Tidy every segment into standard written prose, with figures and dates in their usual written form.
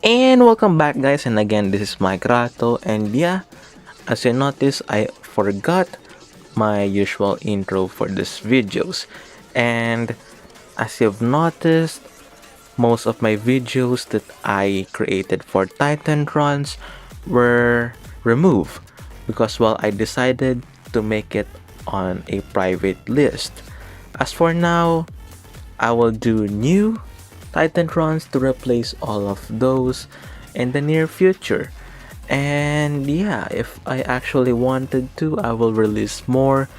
And welcome back, guys, and again this is Mikeratto. And yeah, as you notice, I forgot my usual intro for these videos. And as you've noticed, most of my videos that I created for Titan runs were removed because, well, I decided to make it on a private list. As for now, I will do new Titan runs to replace all of those in the near future. And yeah, if I actually wanted to, I will release more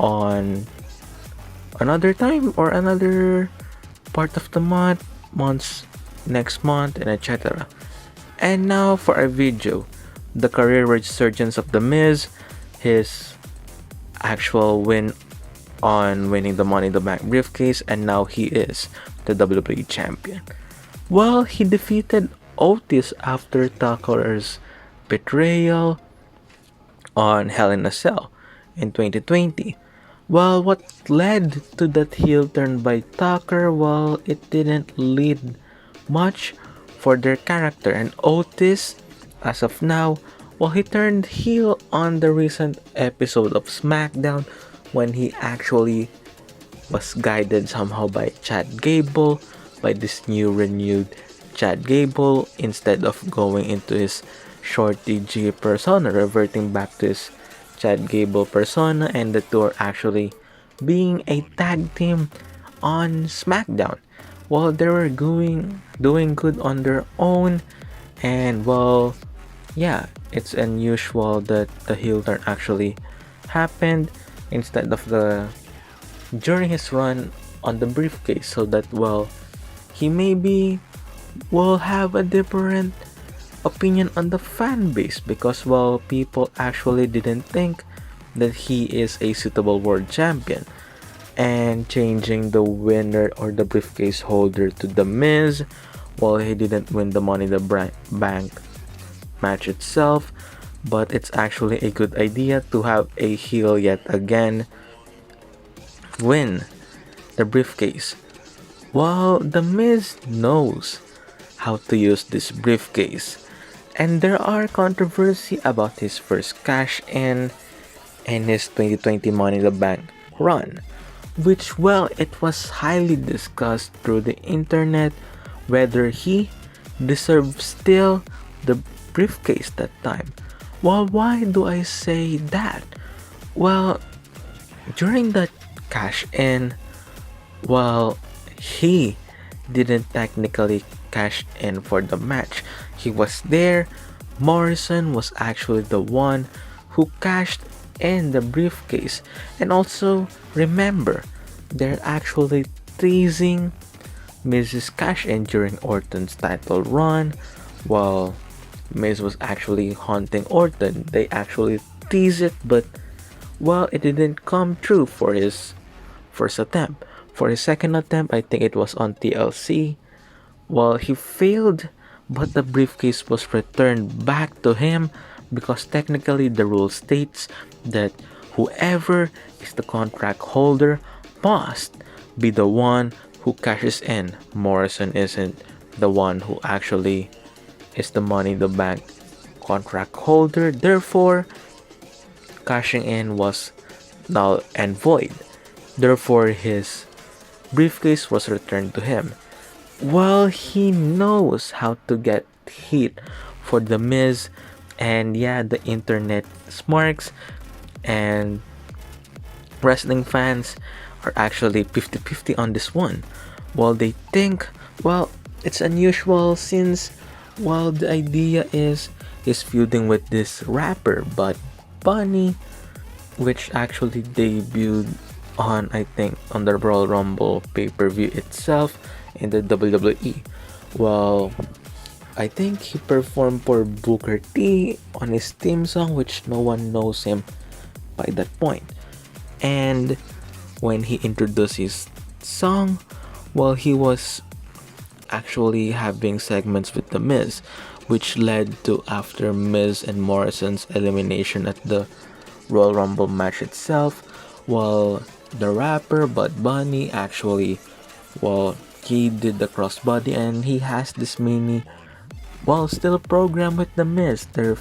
on another time or another part of the months next month, and etc. And now for our video, the career resurgence of The Miz, his actual win on winning the Money in the Bank briefcase, and now he is the WWE champion. Well, he defeated Otis after Tucker's betrayal on Hell in a Cell in 2020. Well, what led to that heel turn by Tucker? Well, it didn't lead much for their character, and Otis, as of now, well, he turned heel on the recent episode of SmackDown when he actually was guided somehow by Chad Gable, by this new renewed Chad Gable, instead of going into his Shorty G persona, reverting back to his Chad Gable persona, and the two are actually being a tag team on SmackDown. Well, they were doing good on their own, and well, yeah, it's unusual that the heel turn actually happened instead of the during his run on the briefcase, so that, well, he maybe will have a different opinion on the fan base because, well, people actually didn't think that he is a suitable world champion, and changing the winner or the briefcase holder to The Miz. Well, he didn't win the Money in the Bank match itself, but it's actually a good idea to have a heel yet again win the briefcase. Well, The Miz knows how to use this briefcase, and there are controversy about his first cash in and his 2020 Money in the Bank run, which, well, it was highly discussed through the internet whether he deserved still the briefcase that time. Well, why do I say that? Well, during that cash in, well, he didn't technically cash in for the match. He was there. Morrison was actually the one who cashed in the briefcase. And also, remember, they're actually teasing Miz's cash in during Orton's title run. While Miz was actually haunting Orton, they actually teased it, but, well, it didn't come true for his first attempt. For his second attempt, I think it was on TLC. Well, he failed, but the briefcase was returned back to him because technically the rule states that whoever is the contract holder must be the one who cashes in. Morrison isn't the one who actually is the Money in the Bank contract holder, therefore cashing in was null and void. Therefore, his briefcase was returned to him. Well, he knows how to get heat for The Miz, and yeah, the internet smarks and wrestling fans are actually 50-50 on this one. While they think, well, it's unusual since, well, the idea is he's feuding with this rapper, but Bunny, which actually debuted on, I think, on the Royal Rumble pay-per-view itself in the WWE. Well, I think he performed for Booker T on his theme song, which no one knows him by that point. And when he introduced his song, well, he was actually having segments with The Miz, which led to after Miz and Morrison's elimination at the Royal Rumble match itself. Well, the rapper Bud Bunny actually, well, he did the crossbody and he has this mini while still programmed with The Miz, their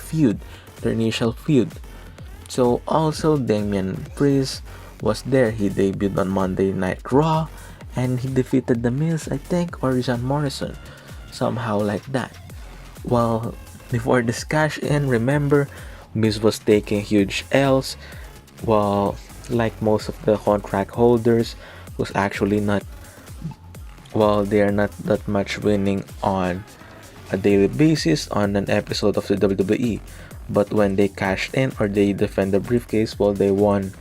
initial feud. So also Damian Priest was there. He debuted on Monday Night Raw and he defeated The Miz, I think, or John Morrison, somehow like that. Well, before this cash in, remember, Miz was taking huge L's, while like most of the contract holders was actually not, well, they are not that much winning on a daily basis on an episode of the WWE. But when they cashed in or they defend the briefcase, well, they won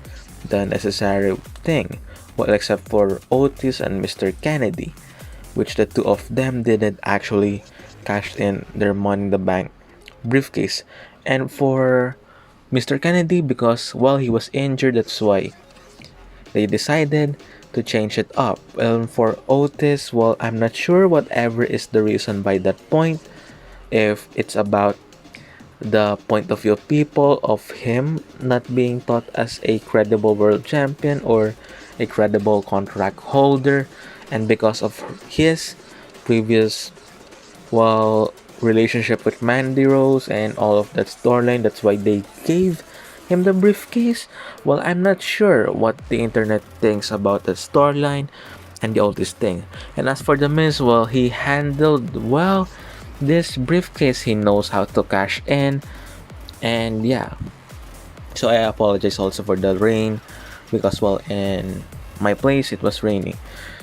the necessary thing. Well, except for Otis and Mr. Kennedy, which the two of them didn't actually cash in their Money in the Bank briefcase. And for Mr. Kennedy, because while he was injured, that's why they decided to change it up. And for Otis, well, I'm not sure whatever is the reason by that point. If it's about the point of view of people of him not being thought as a credible world champion or a credible contract holder, and because of his previous, well, relationship with Mandy Rose and all of that storyline, that's why they gave him the briefcase. Well, I'm not sure what the internet thinks about the storyline and the oldest thing. And as for the Miz, well, he handled well this briefcase. He knows how to cash in, and yeah. So I apologize also for the rain because, well, in my place it was raining.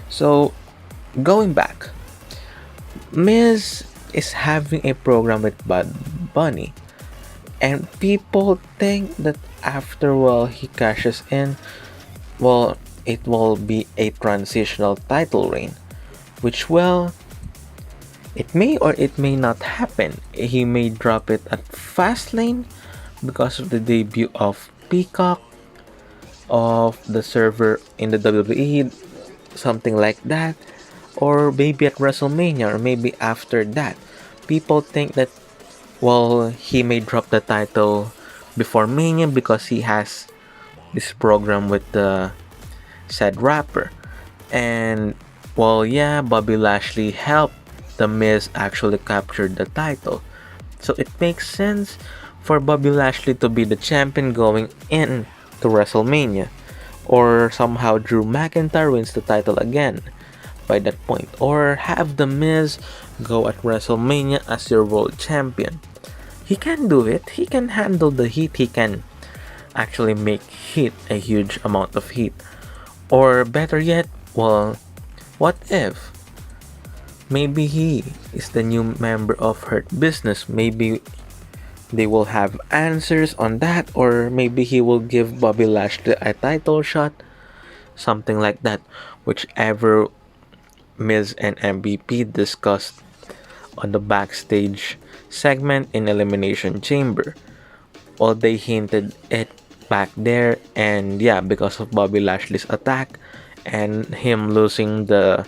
So going back, Miz is having a program with Bad Bunny, and people think that after, well, he cashes in, well, it will be a transitional title reign, which, well, it may or it may not happen. He may drop it at Fastlane because of the debut of Peacock, of the server in the WWE, something like that, or maybe at WrestleMania, or maybe after that. People think that, well, he may drop the title before Mania because he has this program with the said rapper. And, well, yeah, Bobby Lashley helped The Miz actually capture the title. So it makes sense for Bobby Lashley to be the champion going in to WrestleMania. Or somehow Drew McIntyre wins the title again by that point. Or have The Miz go at WrestleMania as your world champion. He can do it. He can handle the heat. He can actually make heat a huge amount of heat. Or better yet, well, what if maybe he is the new member of Hurt Business? Maybe they will have answers on that, or maybe he will give Bobby Lashley a title shot, something like that. Whichever Miz and MVP discussed on the backstage segment in Elimination Chamber. Well, they hinted it back there, and yeah, because of Bobby Lashley's attack and him losing the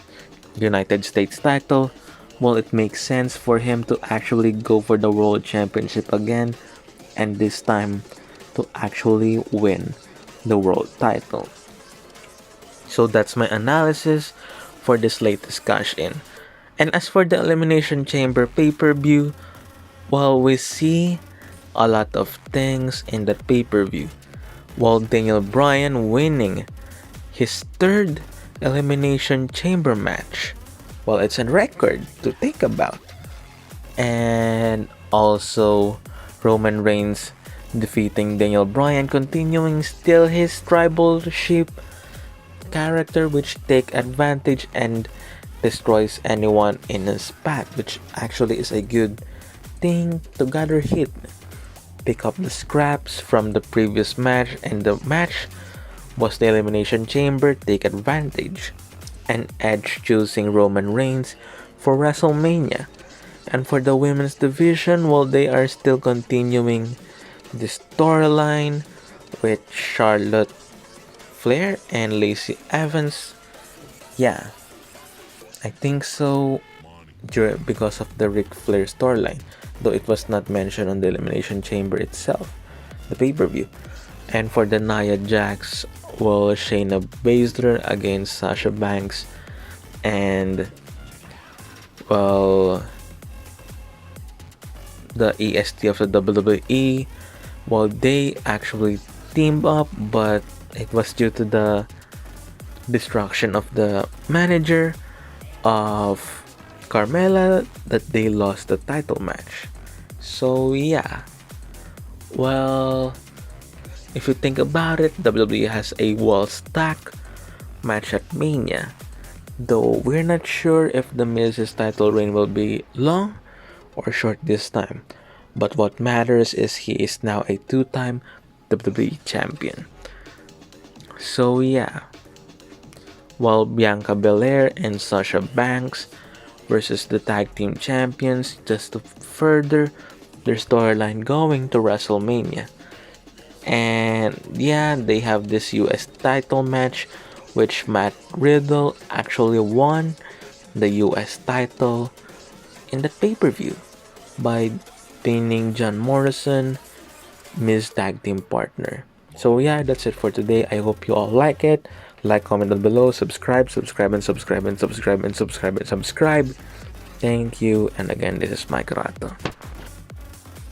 United States title, well, it makes sense for him to actually go for the World Championship again, and this time to actually win the world title. So that's my analysis for this latest cash in. And as for the Elimination Chamber pay-per-view, well, we see a lot of things in that pay-per-view. While Daniel Bryan winning his third Elimination Chamber match. Well, it's a record to think about. And also Roman Reigns defeating Daniel Bryan, continuing still his tribalship character, which take advantage and destroys anyone in his path, which actually is a good thing to gather hit. Pick up the scraps from the previous match, and the match was the Elimination Chamber, take advantage. And Edge choosing Roman Reigns for WrestleMania. And for the women's division, well, they are still continuing the storyline with Charlotte Flair and Lacey Evans. Yeah, I think so, because of the Ric Flair storyline, though it was not mentioned on the Elimination Chamber itself, the pay-per-view. And for the Nia Jax, well, Shayna Baszler against Sasha Banks, and, well, the EST of the WWE. Well, they actually teamed up, but it was due to the destruction of the manager of Carmella that they lost the title match. So yeah, well, if you think about it, WWE has a wall stack match at Mania. Though we're not sure if The Miz's title reign will be long or short this time. But what matters is he is now a two-time WWE champion. So yeah, while Bianca Belair and Sasha Banks versus the tag team champions just to further their storyline going to WrestleMania. And yeah, they have this US title match, which Matt Riddle actually won the US title in the pay-per-view by pinning John Morrison, Miz tag team partner. So yeah, that's it for today. I hope you all like it. Like, comment down below, subscribe, subscribe, and subscribe, and subscribe, and subscribe, and subscribe. Thank you, and again, this is Mikeratto.